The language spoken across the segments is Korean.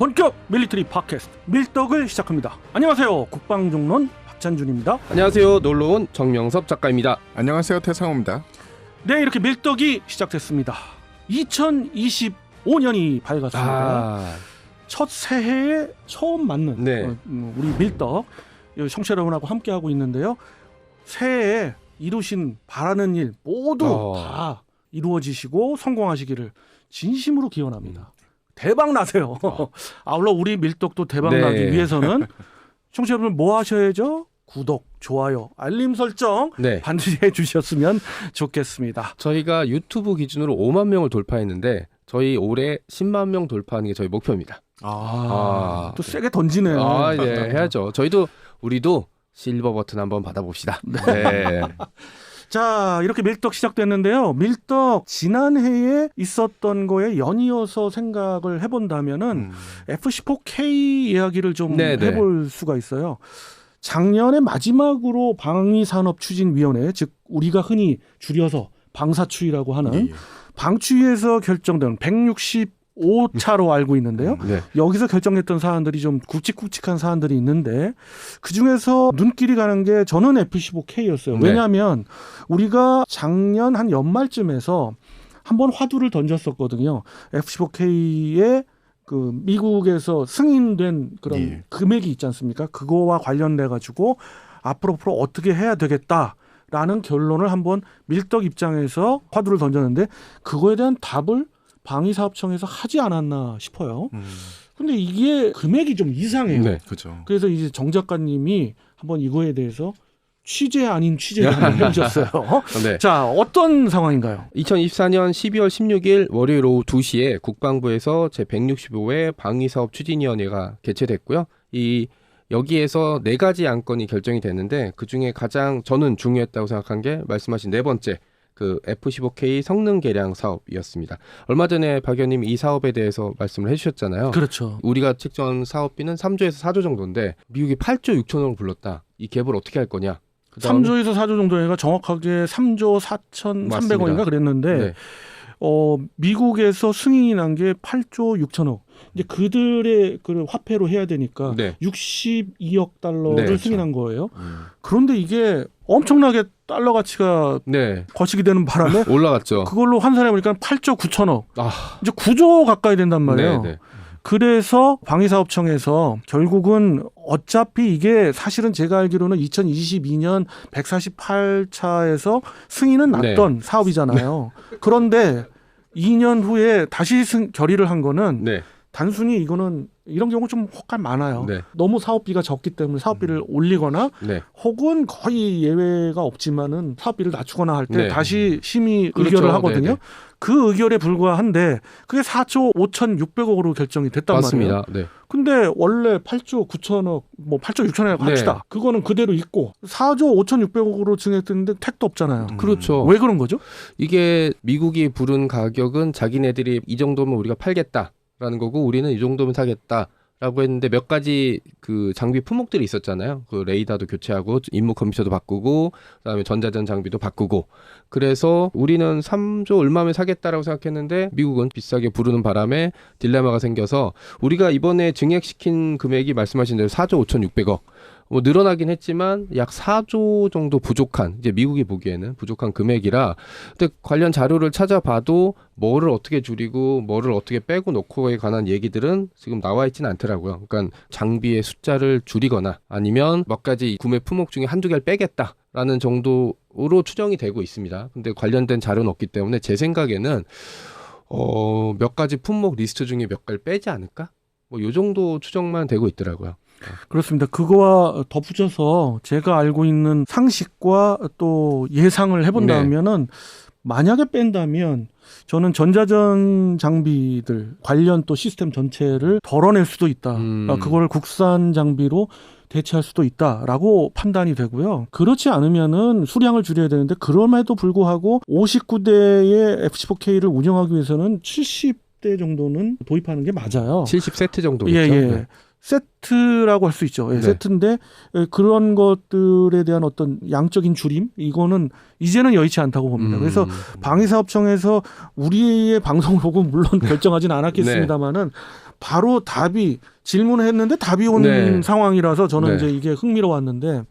본격 밀리터리 팟캐스트 밀떡을 시작합니다. 안녕하세요. 국방종론 박찬준입니다. 안녕하세요. 놀러온 정명섭 작가입니다. 안녕하세요. 태상호입니다. 네, 이렇게 밀떡이 시작됐습니다. 2025년이 밝았습니다. 첫 새해에 처음 맞는 네. 우리 밀떡 청취자 여러분하고 함께하고 있는데요. 새해에 이루신 바라는 일 모두 다 이루어지시고 성공하시기를 진심으로 기원합니다. 대박 나세요. 아울러 우리 밀떡도 대박 나기 위해서는 청취자 여러분 뭐 하셔야죠? 구독, 좋아요, 알림 설정 반드시 해주셨으면 좋겠습니다. 저희가 유튜브 기준으로 5만 명을 돌파했는데 저희 올해 10만 명 돌파하는 게 저희 목표입니다. 또 세게 던지네요. 네, 해야죠. 우리도 실버 버튼 한번 받아봅시다. 네. 자, 이렇게 밀떡 시작됐는데요. 밀떡 지난해에 있었던 거에 연이어서 생각을 해본다면은 FC4K 이야기를 좀 해볼 수가 있어요. 작년에 마지막으로 방위산업추진위원회, 즉 우리가 흔히 줄여서 방사추위라고 하는 방추위에서 결정된 165차로 알고 있는데요. 여기서 결정했던 사안들이 좀 굵직굵직한 사안들이 있는데 그중에서 눈길이 가는 게 저는 F-15K였어요. 왜냐하면 우리가 작년 한 연말쯤에서 한번 화두를 던졌었거든요. F-15K의 그 미국에서 승인된 그런 금액이 있지 않습니까? 그거와 관련돼 가지고 앞으로 어떻게 해야 되겠다라는 결론을 한번 밀떡 입장에서 화두를 던졌는데 그거에 대한 답을 방위사업청에서 하지 않았나 싶어요. 근데 이게 금액이 좀 이상해요. 네, 그렇죠. 그래서 이제 정 작가님이 한번 이거에 대해서 취재 아닌 취재를 한번 해주셨어요. 자, 어떤 상황인가요? 2024년 12월 16일 월요일 오후 2시에 국방부에서 제165회 방위사업추진위원회가 개최됐고요. 여기에서 4가지 안건이 결정이 됐는데 그중에 가장 저는 중요했다고 생각한 게 말씀하신 네 번째 그 F-15K 성능 개량 사업이었습니다. 얼마 전에 박 의원님이 이 사업에 대해서 말씀을 해주셨잖아요. 그렇죠. 우리가 책정한 사업비는 3조에서 4조 정도인데 미국이 8조 6천억을 불렀다. 이 갭을 어떻게 할 거냐? 3조에서 4조 정도가 정확하게 3조 4,300원인가 그랬는데 미국에서 승인이 난 게 8조 6천억. 이제 그들의 그 화폐로 해야 되니까 62억 달러를 승인한 거예요. 그런데 이게 엄청나게 달러 가치가 거치게 되는 바람에 올라갔죠. 그걸로 환산해 보니까 8조 9천억. 이제 9조 가까이 된단 말이에요. 그래서 방위사업청에서 결국은 어차피 이게 사실은 제가 알기로는 2022년 148차에서 승인은 났던 사업이잖아요. 그런데 2년 후에 다시 결의를 한 거는 단순히 이거는 이런 경우 좀 혹한 많아요. 너무 사업비가 적기 때문에 사업비를 올리거나 혹은 거의 예외가 없지만은 사업비를 낮추거나 할 때 다시 심의 의결을 하거든요. 그 의결에 불과한데 그게 4조 5,600억으로 결정이 됐단 말이에요. 근데 원래 8조 9천억, 8조 6천억 합시다. 그거는 그대로 있고 4조 5,600억으로 증액됐는데 택도 없잖아요. 그렇죠. 왜 그런 거죠? 이게 미국이 부른 가격은 자기네들이 이 정도면 우리가 팔겠다라는 거고 우리는 이 정도면 사겠다라고 했는데 몇 가지 그 장비 품목들이 있었잖아요. 그 레이더도 교체하고 임무 컴퓨터도 바꾸고 그다음에 전자전 장비도 바꾸고 그래서 우리는 3조 얼마면 사겠다라고 생각했는데 미국은 비싸게 부르는 바람에 딜레마가 생겨서 우리가 이번에 증액시킨 금액이 말씀하신 대로 4조 5,600억 늘어나긴 했지만 약 4조 정도 부족한 이제 미국이 보기에는 부족한 금액이라 근데 관련 자료를 찾아봐도 뭐를 어떻게 줄이고 뭐를 어떻게 빼고 놓고에 관한 얘기들은 지금 나와 있지는 않더라고요. 그러니까 장비의 숫자를 줄이거나 아니면 몇 가지 구매 품목 중에 한두 개를 빼겠다라는 정도로 추정이 되고 있습니다. 근데 관련된 자료는 없기 때문에 제 생각에는 몇 가지 품목 리스트 중에 몇 개를 빼지 않을까? 요 정도 추정만 되고 있더라고요. 그렇습니다. 그거와 덧붙여서 제가 알고 있는 상식과 또 예상을 해본다면은 만약에 뺀다면 저는 전자전 장비들 관련 또 시스템 전체를 덜어낼 수도 있다. 그걸 국산 장비로 대체할 수도 있다라고 판단이 되고요. 그렇지 않으면은 수량을 줄여야 되는데 그럼에도 불구하고 59대의 F-15K를 운영하기 위해서는 70대 정도는 도입하는 게 맞아요. 70세트 정도겠죠. 세트라고 할 수 있죠. 세트인데 그런 것들에 대한 어떤 양적인 줄임 이거는 이제는 여의치 않다고 봅니다. 그래서 방위사업청에서 우리의 방송을 보고 물론 결정하지는 않았겠습니다만은 바로 질문을 했는데 답이 온 네. 상황이라서 저는 네. 이제 이게 흥미로웠는데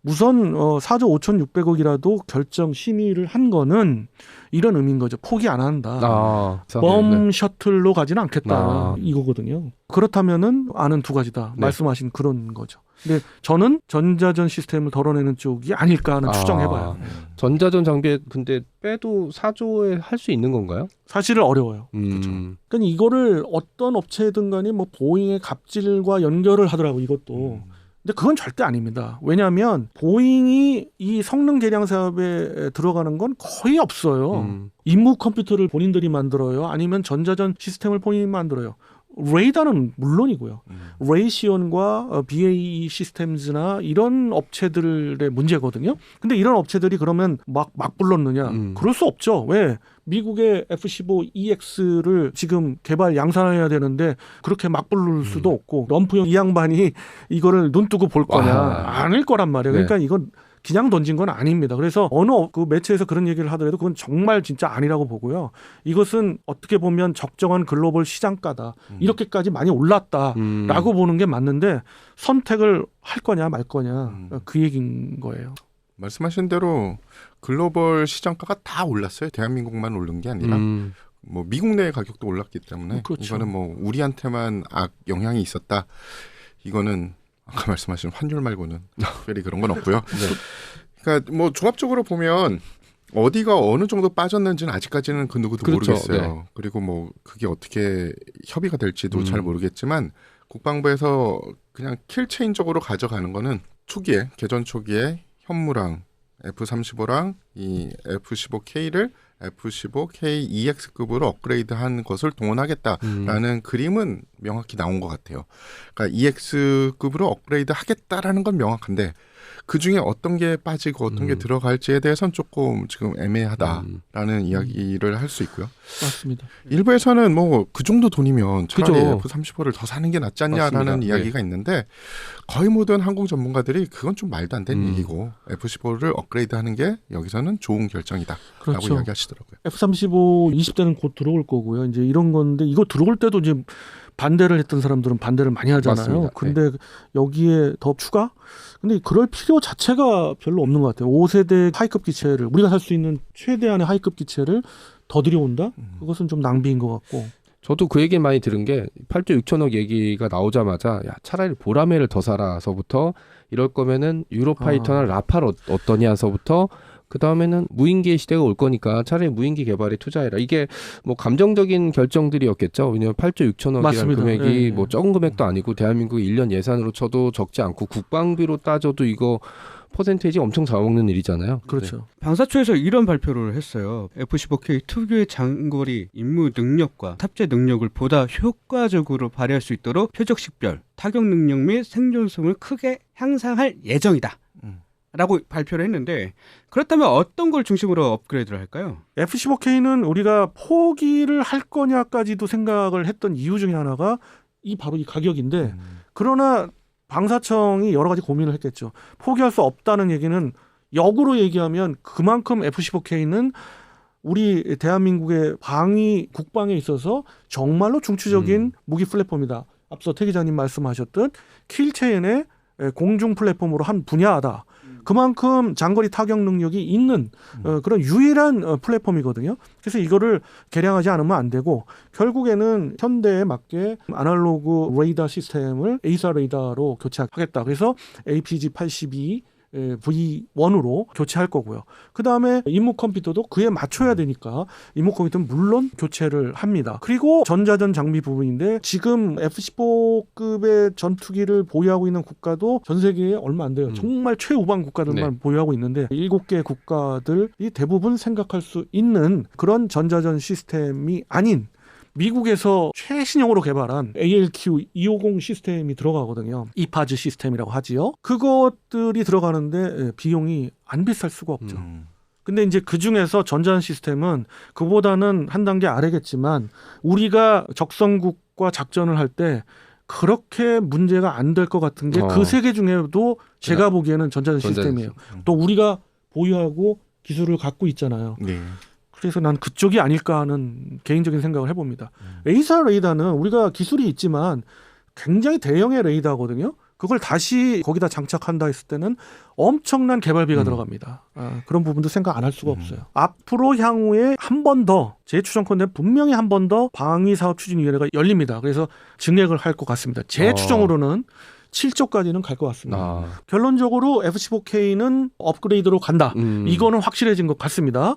우선 4조 5,600억이라도 결정 심의를 한 거는 이런 의미인 거죠. 포기 안 한다. 멈 셔틀로 가지는 않겠다. 이거거든요. 그렇다면은 아는 두 가지다. 네. 말씀하신 그런 거죠. 근데 저는 전자전 시스템을 덜어내는 쪽이 아닐까 하는 추정해봐요. 전자전 장비에 근데 빼도 4조에 할 수 있는 건가요? 사실은 어려워요. 그렇죠. 그러니까 이거를 어떤 업체든 간에 뭐 보잉의 갑질과 연결을 하더라고 이것도. 근데 그건 절대 아닙니다. 왜냐하면 보잉이 이 성능 개량 사업에 들어가는 건 거의 없어요. 임무 컴퓨터를 본인들이 만들어요. 아니면 전자전 시스템을 본인이 만들어요. 레이더는 물론이고요. 레이시온과 BAE 시스템즈나 이런 업체들의 문제거든요. 근데 이런 업체들이 그러면 막 불렀느냐? 그럴 수 없죠. 왜? 미국의 F-15EX를 지금 개발 양산해야 되는데 그렇게 막 부를 수도 없고 럼프형 이 양반이 이거를 눈 뜨고 볼 거냐? 아닐 거란 말이에요. 그러니까 이건 그냥 던진 건 아닙니다. 그래서 어느 그 매체에서 그런 얘기를 하더라도 그건 정말 진짜 아니라고 보고요. 이것은 어떻게 보면 적정한 글로벌 시장가다. 이렇게까지 많이 올랐다라고 보는 게 맞는데 선택을 할 거냐 말 거냐 그 얘기인 거예요. 말씀하신 대로 글로벌 시장가가 다 올랐어요. 대한민국만 오른 게 아니라 뭐 미국 내 가격도 올랐기 때문에 그렇죠. 이거는 뭐 우리한테만 영향이 있었다. 이거는 아까 말씀하신 환율 말고는 특별히 그런 건 없고요. 그러니까 뭐 종합적으로 보면 어디가 어느 정도 빠졌는지는 아직까지는 그 누구도 그렇죠. 모르겠어요. 네. 그리고 뭐 그게 어떻게 협의가 될지도 잘 모르겠지만 국방부에서 그냥 킬체인적으로 가져가는 거는 초기에 개전 초기에 현무랑 F-35랑 이 F-15K를 F-15K-EX급으로 업그레이드한 것을 동원하겠다라는 그림은 명확히 나온 것 같아요. 그러니까 EX급으로 업그레이드 하겠다라는 건 명확한데 그중에 어떤 게 빠지고 어떤 게 들어갈지에 대해서는 조금 지금 애매하다라는 이야기를 할 수 있고요. 맞습니다. 일부에서는 뭐 그 정도 돈이면 차라리 그죠. F-35를 더 사는 게 낫지 않냐라는 맞습니다. 이야기가 있는데 거의 모든 항공 전문가들이 그건 좀 말도 안 되는 얘기고 F-15를 업그레이드하는 게 여기서는 좋은 결정이다라고 그렇죠. 이야기하시더라고요. F-35 20대는 곧 들어올 거고요. 이제 이런 건데 이거 들어올 때도 이제 반대를 했던 사람들은 반대를 많이 하잖아요. 맞습니다. 근데 여기에 더 추가? 근데 그럴 필요 자체가 별로 없는 것 같아요. 5세대 하이급 기체를 우리가 살 수 있는 최대한의 하이급 기체를 더 들여온다? 그것은 좀 낭비인 것 같고. 저도 그 얘기 많이 들은 게 8조 6천억 얘기가 나오자마자 야 차라리 보라매를 더 사라서부터 이럴 거면은 유로파이터나 라팔 어떠냐서부터 그 다음에는 무인기의 시대가 올 거니까 차라리 무인기 개발에 투자해라. 이게 뭐 감정적인 결정들이었겠죠. 왜냐하면 8조 6천억이라는 맞습니다. 금액이 네. 뭐 적은 금액도 아니고 대한민국의 1년 예산으로 쳐도 적지 않고 국방비로 따져도 이거 퍼센테이지 엄청 잡아먹는 일이잖아요. 그렇죠. 방사초에서 이런 발표를 했어요. F-15K 특유의 장거리 임무 능력과 탑재 능력을 보다 효과적으로 발휘할 수 있도록 표적 식별, 타격 능력 및 생존성을 크게 향상할 예정이다. 라고 발표를 했는데 그렇다면 어떤 걸 중심으로 업그레이드를 할까요? F-15K는 우리가 포기를 할 거냐까지도 생각을 했던 이유 중에 하나가 바로 이 가격인데 그러나 방사청이 여러 가지 고민을 했겠죠. 포기할 수 없다는 얘기는 역으로 얘기하면 그만큼 F-15K는 우리 대한민국의 방위 국방에 있어서 정말로 중추적인 무기 플랫폼이다. 앞서 태 기자님 말씀하셨듯 킬체인의 공중 플랫폼으로 한 분야다. 그만큼 장거리 타격 능력이 있는 그런 유일한 플랫폼이거든요. 그래서 이거를 개량하지 않으면 안 되고 결국에는 현대에 맞게 아날로그 레이더 시스템을 A사 레이더로 교체하겠다. 그래서 APG-82 V1으로 교체할 거고요. 그다음에 임무 컴퓨터도 그에 맞춰야 되니까 임무 컴퓨터는 물론 교체를 합니다. 그리고 전자전 장비 부분인데 지금 F-15급의 전투기를 보유하고 있는 국가도 전 세계에 얼마 안 돼요. 정말 최우방 국가들만 보유하고 있는데 7개 국가들이 대부분 생각할 수 있는 그런 전자전 시스템이 아닌 미국에서 최신형으로 개발한 ALQ250 시스템이 들어가거든요. 이파즈 시스템이라고 하지요. 그것들이 들어가는데 비용이 안 비쌀 수가 없죠. 근데 이제 그 중에서 전자전 시스템은 그보다는 한 단계 아래겠지만 우리가 적성국과 작전을 할 때 그렇게 문제가 안 될 것 같은 게 그 세 개 중에도 제가 보기에는 전자전 시스템이에요. 또 우리가 보유하고 기술을 갖고 있잖아요. 네. 그래서 난 그쪽이 아닐까 하는 개인적인 생각을 해봅니다. 에이사 레이더는 우리가 기술이 있지만 굉장히 대형의 레이더거든요. 그걸 다시 거기다 장착한다 했을 때는 엄청난 개발비가 들어갑니다. 그런 부분도 생각 안 할 수가 없어요. 앞으로 향후에 한 번 더 재추정컨대 분명히 한 번 더 방위사업추진위원회가 열립니다. 그래서 증액을 할 것 같습니다. 제 추정으로는 7조까지는 갈 것 같습니다. 결론적으로 F-15K는 업그레이드로 간다. 이거는 확실해진 것 같습니다.